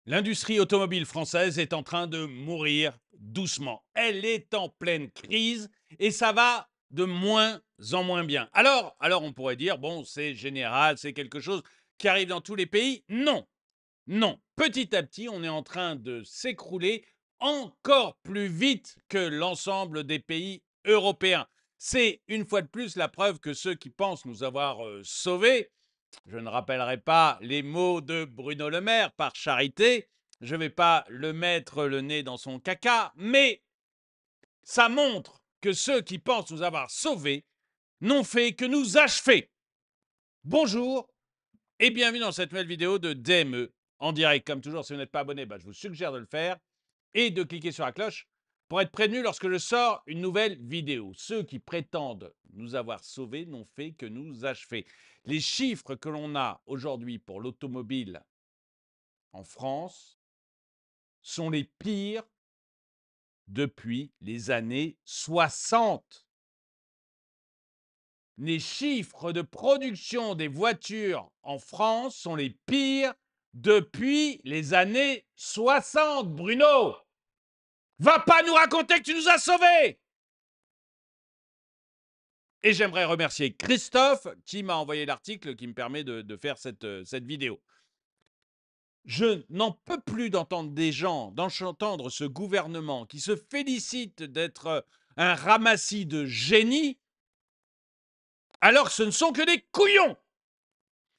L'industrie automobile française est en train de mourir doucement. Elle est en pleine crise et ça va de moins en moins bien. Alors on pourrait dire, bon, c'est général, c'est quelque chose qui arrive dans tous les pays. Non, non. Petit à petit, on est en train de s'écrouler encore plus vite que l'ensemble des pays européens. C'est une fois de plus la preuve que ceux qui pensent nous avoir sauvés, je ne rappellerai pas les mots de Bruno Le Maire par charité, je ne vais pas le mettre le nez dans son caca, mais ça montre que ceux qui pensent nous avoir sauvés n'ont fait que nous achever. Bonjour et bienvenue dans cette nouvelle vidéo de DME en direct. Comme toujours, si vous n'êtes pas abonné, je vous suggère de le faire et de cliquer sur la cloche pour être prévenu lorsque je sors une nouvelle vidéo. Ceux qui prétendent nous avoir sauvés n'ont fait que nous achever. Les chiffres que l'on a aujourd'hui pour l'automobile en France sont les pires depuis les années 60. Les chiffres de production des voitures en France sont les pires depuis les années 60. Bruno, va pas nous raconter que tu nous as sauvés! Et j'aimerais remercier Christophe qui m'a envoyé l'article qui me permet de faire cette vidéo. Je n'en peux plus d'entendre des gens, d'entendre ce gouvernement qui se félicite d'être un ramassis de génies, alors que ce ne sont que des couillons.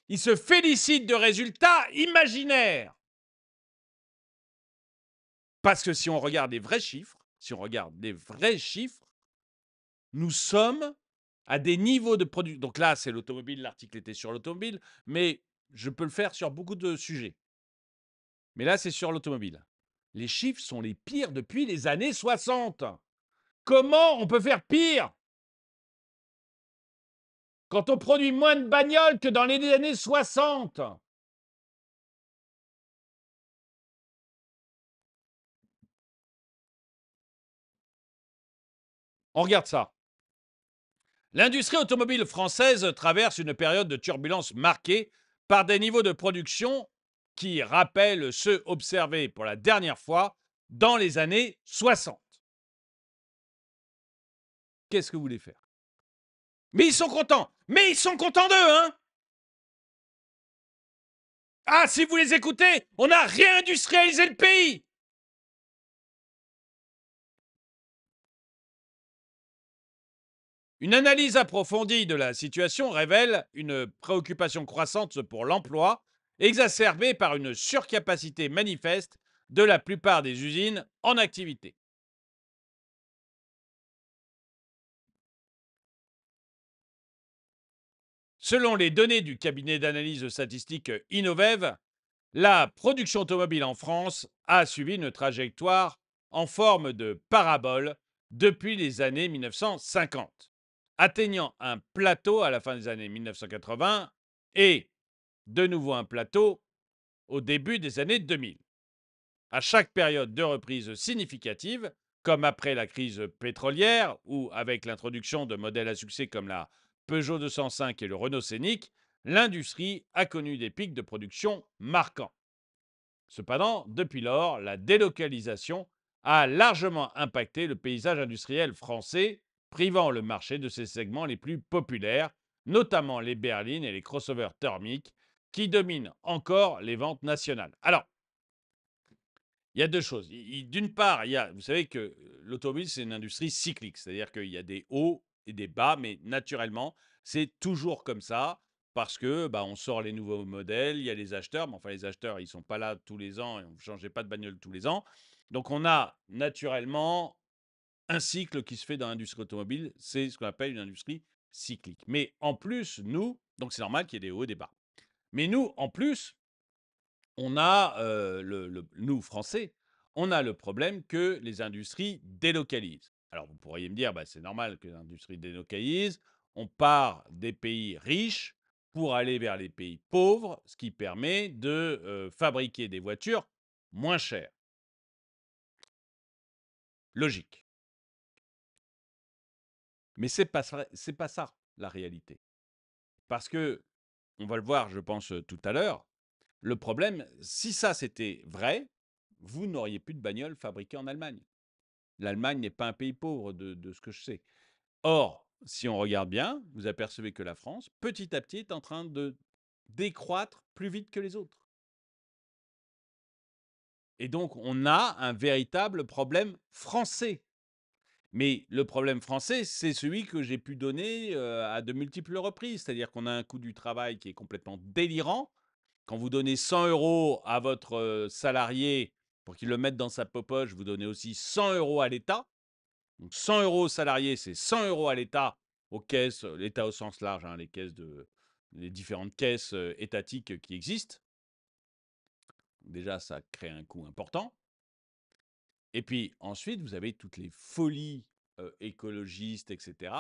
Ils se félicitent de résultats imaginaires. Parce que si on regarde les vrais chiffres, nous sommes à des niveaux de production. Donc là, c'est l'automobile, l'article était sur l'automobile, mais je peux le faire sur beaucoup de sujets. Mais là, c'est sur l'automobile. Les chiffres sont les pires depuis les années 60. Comment on peut faire pire quand on produit moins de bagnoles que dans les années 60? On regarde ça. L'industrie automobile française traverse une période de turbulence marquée par des niveaux de production qui rappellent ceux observés pour la dernière fois dans les années 60. Qu'est-ce que vous voulez faire? Mais ils sont contents! Mais ils sont contents d'eux, hein? Ah, si vous les écoutez, on a réindustrialisé le pays! Une analyse approfondie de la situation révèle une préoccupation croissante pour l'emploi, exacerbée par une surcapacité manifeste de la plupart des usines en activité. Selon les données du cabinet d'analyse statistique Innovev, la production automobile en France a suivi une trajectoire en forme de parabole depuis les années 1950, atteignant un plateau à la fin des années 1980 et de nouveau un plateau au début des années 2000. À chaque période de reprise significative, comme après la crise pétrolière ou avec l'introduction de modèles à succès comme la Peugeot 205 et le Renault Scénic, l'industrie a connu des pics de production marquants. Cependant, depuis lors, la délocalisation a largement impacté le paysage industriel français, privant le marché de ses segments les plus populaires, notamment les berlines et les crossovers thermiques, qui dominent encore les ventes nationales. Alors, il y a deux choses. D'une part, vous savez que l'automobile, c'est une industrie cyclique, c'est-à-dire qu'il y a des hauts et des bas, mais naturellement, c'est toujours comme ça parce que on sort les nouveaux modèles, il y a les acheteurs, mais enfin les acheteurs, ils ne sont pas là tous les ans et on ne changeait pas de bagnole tous les ans. Donc on a naturellement un cycle qui se fait dans l'industrie automobile, c'est ce qu'on appelle une industrie cyclique. Mais en plus, nous, donc c'est normal qu'il y ait des hauts et des bas. Mais nous, en plus, on a, nous, Français, on a le problème que les industries délocalisent. Alors, vous pourriez me dire, c'est normal que l'industrie délocalise. On part des pays riches pour aller vers les pays pauvres, ce qui permet de fabriquer des voitures moins chères. Logique. Mais ce n'est pas ça la réalité. Parce que, on va le voir, je pense, tout à l'heure, Le problème, si ça c'était vrai, vous n'auriez plus de bagnoles fabriquées en Allemagne. L'Allemagne n'est pas un pays pauvre de ce que je sais. Or, si on regarde bien, vous apercevez que la France, petit à petit, est en train de décroître plus vite que les autres. Et donc, on a un véritable problème français. Mais le problème français, c'est celui que j'ai pu donner à de multiples reprises. C'est-à-dire qu'on a un coût du travail qui est complètement délirant. Quand vous donnez 100 euros à votre salarié pour qu'il le mette dans sa popoche, vous donnez aussi 100 euros à l'État. Donc 100 euros aux salariés, c'est 100 euros à l'État, aux caisses, l'État au sens large, hein, les différentes caisses étatiques qui existent. Déjà, ça crée un coût important. Et puis ensuite, vous avez toutes les folies écologistes, etc.,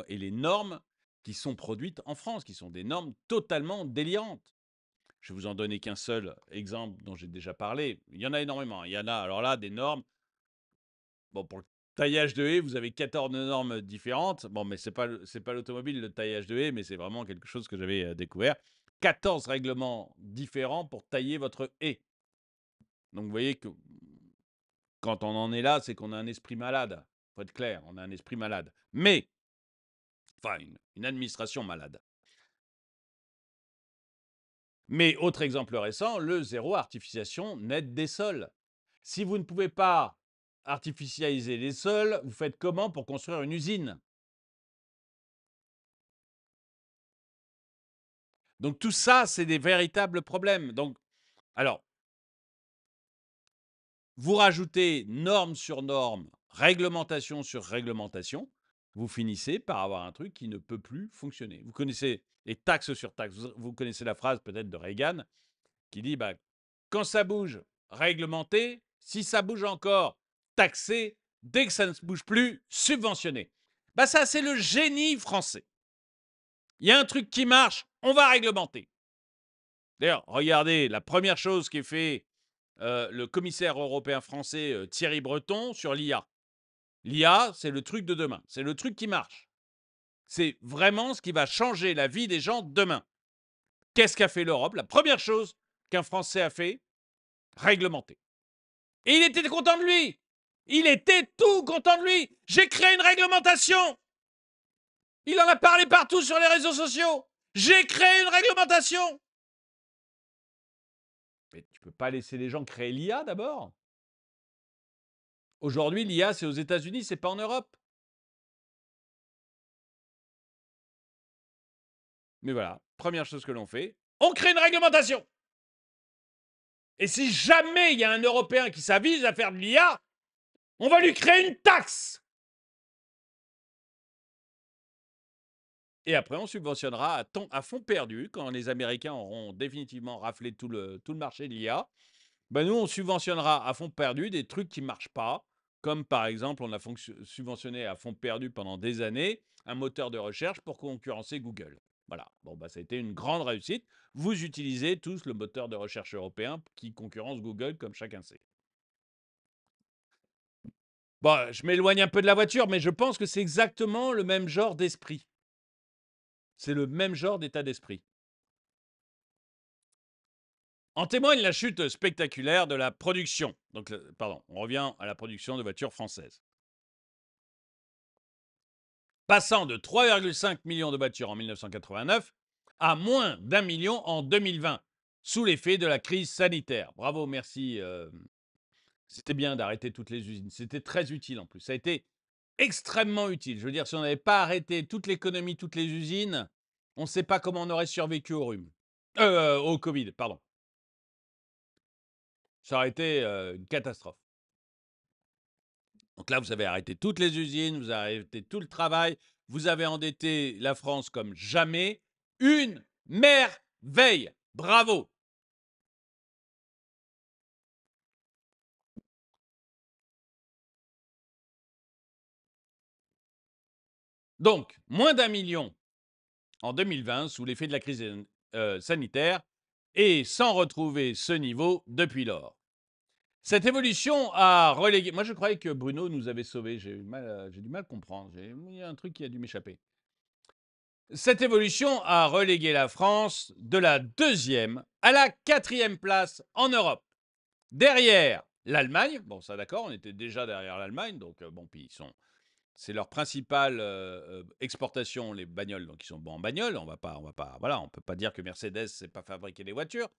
et les normes qui sont produites en France, qui sont des normes totalement délirantes. Je vais vous en donner qu'un seul exemple dont j'ai déjà parlé. Il y en a énormément. Il y en a, alors là, des normes. Bon, pour le taillage de haies, vous avez 14 normes différentes. Bon, mais c'est pas l'automobile, le taillage de haies, mais c'est vraiment quelque chose que j'avais découvert. 14 règlements différents pour tailler votre haie. Donc, vous voyez que quand on en est là, c'est qu'on a un esprit malade. Faut être clair, on a un esprit malade. Mais, enfin, une administration malade. Mais autre exemple récent, le zéro artificialisation nette des sols. Si vous ne pouvez pas artificialiser les sols, vous faites comment pour construire une usine? Donc tout ça, c'est des véritables problèmes. Donc, alors, vous rajoutez norme sur norme, réglementation sur réglementation, vous finissez par avoir un truc qui ne peut plus fonctionner. Vous connaissez les taxes sur taxes. Vous connaissez la phrase peut-être de Reagan qui dit bah, quand ça bouge, réglementé. Si ça bouge encore, taxé. Dès que ça ne bouge plus, subventionné. Bah ça, c'est le génie français. Il y a un truc qui marche, on va réglementer. D'ailleurs, regardez, la première chose qui est fait le commissaire européen français Thierry Breton sur l'IA. L'IA, c'est le truc de demain. C'est le truc qui marche. C'est vraiment ce qui va changer la vie des gens demain. Qu'est-ce qu'a fait l'Europe? La première chose qu'un Français a fait, réglementer. Et il était content de lui. Il était tout content de lui. J'ai créé une réglementation. Il en a parlé partout sur les réseaux sociaux. J'ai créé une réglementation. Mais tu peux pas laisser les gens créer l'IA d'abord. Aujourd'hui, l'IA, c'est aux États-Unis, c'est pas en Europe. Mais voilà, première chose que l'on fait, on crée une réglementation. Et si jamais il y a un Européen qui s'avise à faire de l'IA, on va lui créer une taxe. Et après, on subventionnera à fond perdu, quand les Américains auront définitivement raflé tout le marché de l'IA. Ben nous, on subventionnera à fond perdu des trucs qui ne marchent pas, comme par exemple, on a subventionné à fond perdu pendant des années un moteur de recherche pour concurrencer Google. Voilà, bon, bah, ça a été une grande réussite. Vous utilisez tous le moteur de recherche européen qui concurrence Google, comme chacun sait. Bon, je m'éloigne un peu de la voiture, mais je pense que c'est exactement le même genre d'esprit. C'est le même genre d'état d'esprit. En témoigne la chute spectaculaire de la production. Donc, pardon, on revient à la production de voitures françaises. Passant de 3,5 millions de voitures en 1989 à moins d'1 million en 2020, sous l'effet de la crise sanitaire. Bravo, merci. C'était bien d'arrêter toutes les usines. C'était très utile en plus. Ça a été extrêmement utile. Je veux dire, si on n'avait pas arrêté toute l'économie, toutes les usines, on ne sait pas comment on aurait survécu au rhume. Au Covid, pardon. Ça aurait été une catastrophe. Donc là, vous avez arrêté toutes les usines, vous avez arrêté tout le travail, vous avez endetté la France comme jamais. Une merveille. Bravo. Donc, moins d'1 million en 2020 sous l'effet de la crise sanitaire et sans retrouver ce niveau depuis lors. Cette évolution a relégué. Moi, je croyais que Bruno nous avait sauvés. J'ai du mal à comprendre. Il y a un truc qui a dû m'échapper. Cette évolution a relégué la France de la 2e à la 4e place en Europe. Derrière l'Allemagne, bon ça d'accord, on était déjà derrière l'Allemagne, donc bon, puis c'est leur principale exportation, les bagnoles, donc ils sont bons en bagnole. Voilà, on peut pas dire que Mercedes sait pas fabriquer des voitures.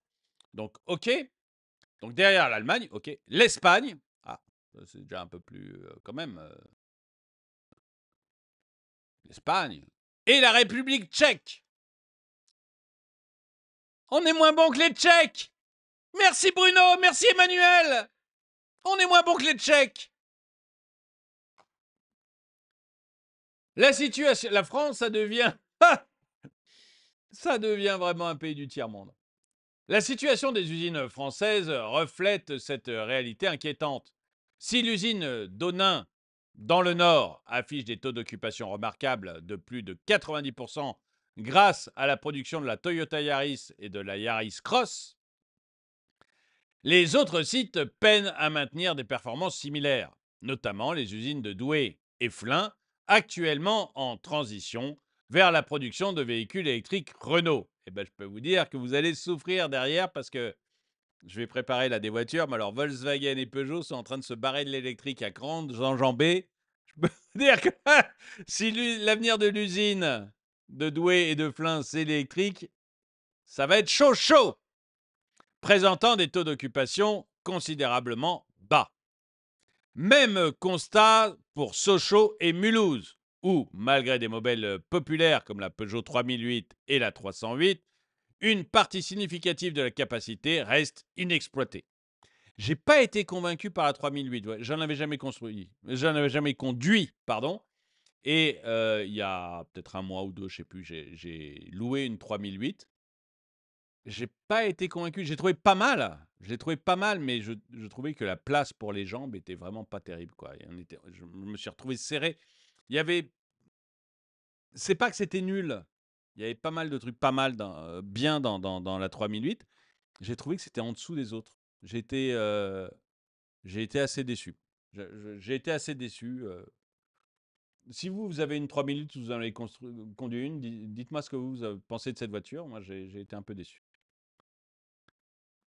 Donc ok. Donc derrière l'Allemagne, ok. L'Espagne, ah, c'est déjà un peu plus quand même. L'Espagne et la République tchèque. On est moins bon que les Tchèques. Merci Bruno, merci Emmanuel. On est moins bon que les Tchèques. La situation, la France, ça devient vraiment un pays du tiers-monde. La situation des usines françaises reflète cette réalité inquiétante. Si l'usine d'Onin, dans le Nord, affiche des taux d'occupation remarquables de plus de 90% grâce à la production de la Toyota Yaris et de la Yaris Cross, les autres sites peinent à maintenir des performances similaires, notamment les usines de Douai et Flins, actuellement en transition vers la production de véhicules électriques Renault. Eh ben, je peux vous dire que vous allez souffrir derrière parce que je vais préparer là des voitures, mais alors Volkswagen et Peugeot sont en train de se barrer de l'électrique à grandes enjambées. Je peux vous dire que si l'avenir de l'usine de Douai et de Flins c'est l'électrique, ça va être chaud chaud, présentant des taux d'occupation considérablement bas. Même constat pour Sochaux et Mulhouse, où, malgré des modèles populaires comme la Peugeot 3008 et la 308, une partie significative de la capacité reste inexploitée. J'ai pas été convaincu par la 3008. Ouais, j'en avais jamais construit. J'en avais jamais conduit, pardon. Et il y a peut-être un mois ou deux, je sais plus, j'ai loué une 3008. J'ai pas été convaincu. J'ai trouvé pas mal. Je l'ai trouvé pas mal, mais je trouvais que la place pour les jambes était vraiment pas terrible, quoi. Je me suis retrouvé serré. Il y avait. C'est pas que c'était nul. Il y avait pas mal de trucs pas mal, bien dans la 3008. J'ai trouvé que c'était en dessous des autres. J'ai été assez déçu. J'ai été assez déçu. Si vous avez une 3 minutes, vous en avez conduit une, dites-moi ce que vous pensez de cette voiture. Moi, j'ai été un peu déçu.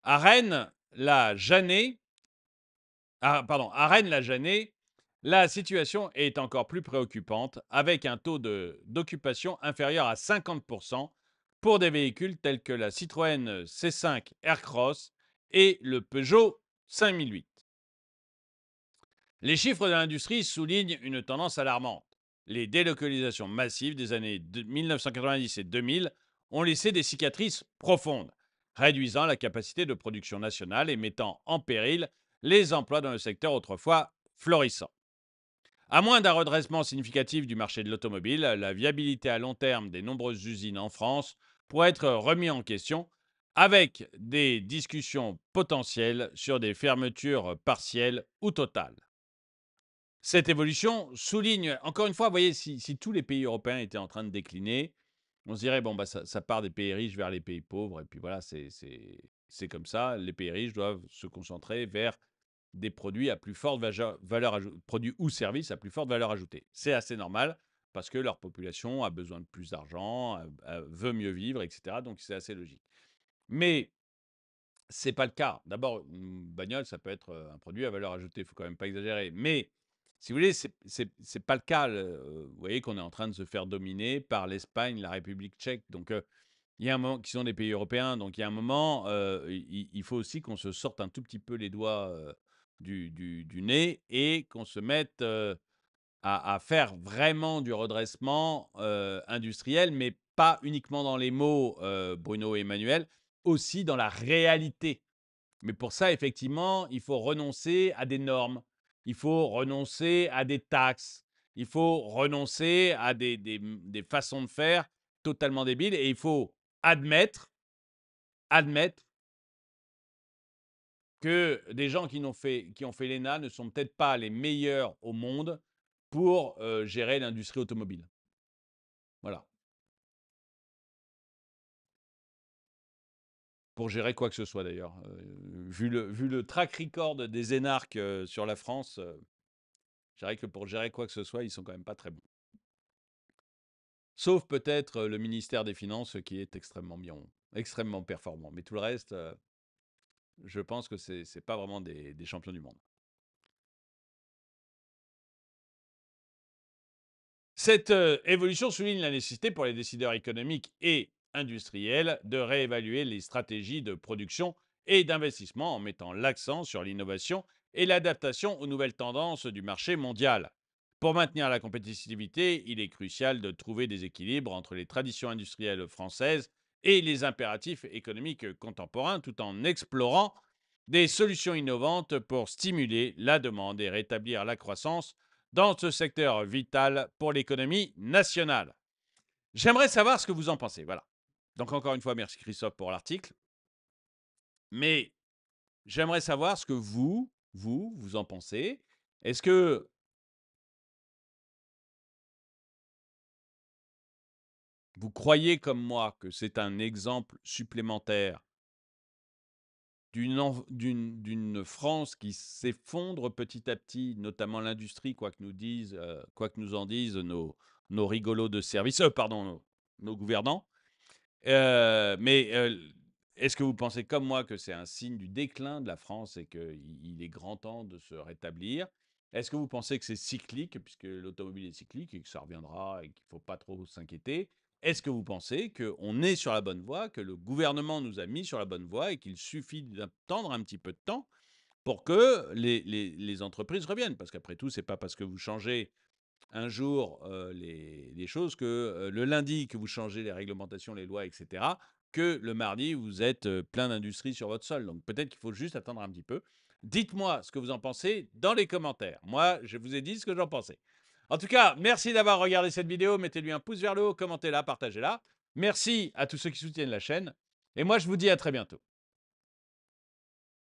À Rennes, la Jeannet, à Rennes, la Jeannet, la situation est encore plus préoccupante, avec un taux d'occupation inférieur à 50% pour des véhicules tels que la Citroën C5 Aircross et le Peugeot 5008. Les chiffres de l'industrie soulignent une tendance alarmante. Les délocalisations massives des années 1990 et 2000 ont laissé des cicatrices profondes, réduisant la capacité de production nationale et mettant en péril les emplois dans le secteur autrefois florissant. À moins d'un redressement significatif du marché de l'automobile, la viabilité à long terme des nombreuses usines en France pourrait être remise en question, avec des discussions potentielles sur des fermetures partielles ou totales. Cette évolution souligne, encore une fois, vous voyez, si tous les pays européens étaient en train de décliner, on se dirait, bon, bah, ça part des pays riches vers les pays pauvres, et puis voilà, c'est comme ça. Les pays riches doivent se concentrer vers des produits à plus forte valeur ajoutée, produits ou services à plus forte valeur ajoutée. C'est assez normal, parce que leur population a besoin de plus d'argent, veut mieux vivre, etc. Donc c'est assez logique. Mais c'est pas le cas. D'abord, une bagnole, ça peut être un produit à valeur ajoutée, il faut quand même pas exagérer. Mais si vous voulez, c'est pas le cas. Vous voyez qu'on est en train de se faire dominer par l'Espagne, la République tchèque. Donc, il y a un moment qui sont des pays européens. Donc, il y a un moment, il faut aussi qu'on se sorte un tout petit peu les doigts du nez et qu'on se mette à faire vraiment du redressement industriel, mais pas uniquement dans les mots, Bruno et Emmanuel, aussi dans la réalité. Mais pour ça, effectivement, il faut renoncer à des normes, il faut renoncer à des taxes, il faut renoncer à des façons de faire totalement débiles et il faut admettre que des gens qui ont fait l'ENA ne sont peut-être pas les meilleurs au monde pour gérer l'industrie automobile. Voilà. Pour gérer quoi que ce soit d'ailleurs. Vu le track record des énarques sur la France, je dirais que pour gérer quoi que ce soit, ils sont quand même pas très bons. Sauf peut-être le ministère des Finances qui est extrêmement performant. Mais tout le reste, je pense que c'est pas vraiment des champions du monde. Cette évolution souligne la nécessité pour les décideurs économiques et industriels de réévaluer les stratégies de production et d'investissement en mettant l'accent sur l'innovation et l'adaptation aux nouvelles tendances du marché mondial. Pour maintenir la compétitivité, il est crucial de trouver des équilibres entre les traditions industrielles françaises et les impératifs économiques contemporains, tout en explorant des solutions innovantes pour stimuler la demande et rétablir la croissance dans ce secteur vital pour l'économie nationale. J'aimerais savoir ce que vous en pensez. Voilà. Donc encore une fois, merci Christophe pour l'article. Mais j'aimerais savoir ce que vous en pensez. Est-ce que vous croyez comme moi que c'est un exemple supplémentaire d'une France qui s'effondre petit à petit, notamment l'industrie, quoi que nous en disent nos rigolos de service, pardon, nos gouvernants. Mais est-ce que vous pensez comme moi que c'est un signe du déclin de la France et qu'il est grand temps de se rétablir? Est-ce que vous pensez que c'est cyclique, puisque l'automobile est cyclique et que ça reviendra et qu'il ne faut pas trop s'inquiéter? Est-ce que vous pensez qu'on est sur la bonne voie, que le gouvernement nous a mis sur la bonne voie et qu'il suffit d'attendre un petit peu de temps pour que les entreprises reviennent? Parce qu'après tout, ce n'est pas parce que vous changez un jour les choses que le lundi que vous changez les réglementations, les lois, etc., que le mardi, vous êtes plein d'industries sur votre sol. Donc peut-être qu'il faut juste attendre un petit peu. Dites-moi ce que vous en pensez dans les commentaires. Moi, je vous ai dit ce que j'en pensais. En tout cas, merci d'avoir regardé cette vidéo. Mettez-lui un pouce vers le haut, commentez-la, partagez-la. Merci à tous ceux qui soutiennent la chaîne. Et moi, je vous dis à très bientôt.